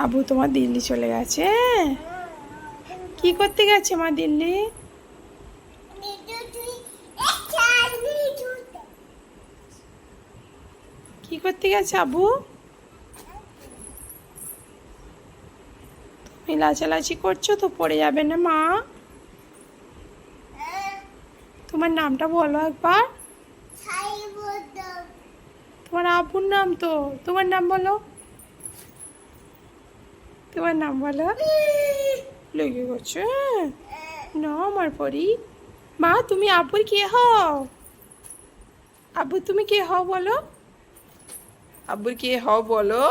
আবু তোমার দিল্লি চলে গেছে? কি করতে গেছে মা দিল্লি? কি করতে গেছে আবু? তুমি লাচালাচি করছো তো, পড়ে যাবে না মা? তোমার নামটা বলো একবার। তোমার আব্বুর নাম তো, তোমার নাম বলো। তোমার নাম বলো। লেগে গেছে না আমার পরি। মা তুমি আব্বুর কে হও? আব্বু তুমি কে হও বলো। আব্বুর কে হও বলো।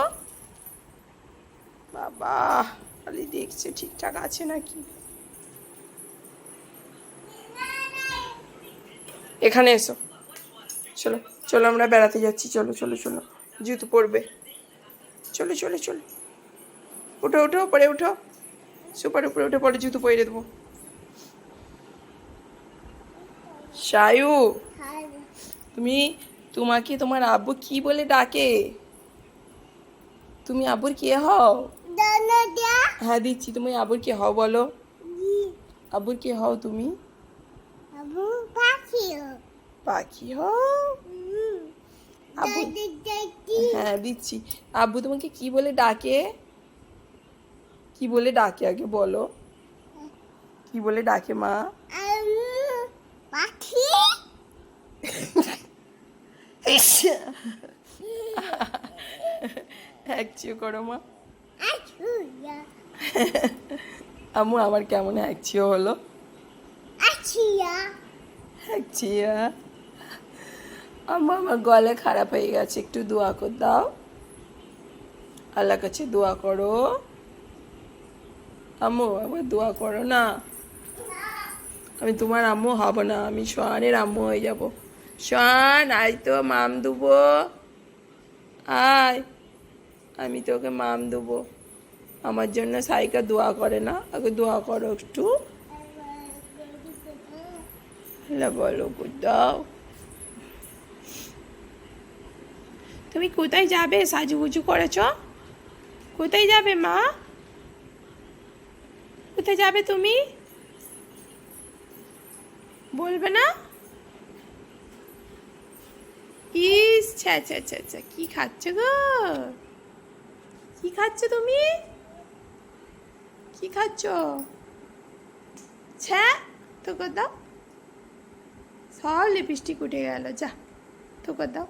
বাবা খালি দেখছে ঠিকঠাক আছে নাকি। এখানে এসো, চলো চলো আমরা বেড়াতে যাচ্ছি, চলো চলো চলো। জুতো পরবে, চলো চলো চলো। উঠো উঠো, পরে উঠো, সুপার উপরে উঠে পরে জুতো পরে দেবো। শায়ু, তুমি, তোমাকে তোমার আব্বু কি বলে ডাকে? তুমি আব্বুর কে হও? হ্যাঁ দিচ্ছি, তুমি আব্বুর কে হও বলো। আব্বুর কে হও তুমি? পাখি হও? আব্বু, হ্যাঁ দিচ্ছি। আব্বু তোমাকে কি বলে ডাকে? কি বলে ডাকে আগে বলো, কি বলে ডাকে মা? পাখি। হ্যাকচিও করো মা। আম্মু আমার কেমন হ্যাকচিও হলো? হ্যাকচিয়া। আম্মু আমার গলা খারাপ হয়ে গেছে, একটু দোয়া করে দাও, আল্লাহর কাছে দোয়া করো। আম্মু আমার দোয়া করো না, আমি তোমার আম্মু হব না, আমি সোহানের আম্মু হয়ে যাব। সোহান আয় তো, মাম দেবো, আয়, আমি তোকে মাম দেবো। আমার জন্য সাইকা দোয়া করে না, আগে দোয়া করো একটু। বলো দাও। তুমি কোথায় যাবে? সাজুগুজু করেছ, কোথায় যাবে মা? কোথায় যাবে তুমি? বলবে না? ইস ছ্যা ছ্যা ছ্যা ছ্যা, কি খাচ্ছ গো? কি খাচ্ছ তুমি? কি খাচ্ছ? ছ্যা, তো দাও, সব লিপস্টিক উঠে গেল, যা তো দাও।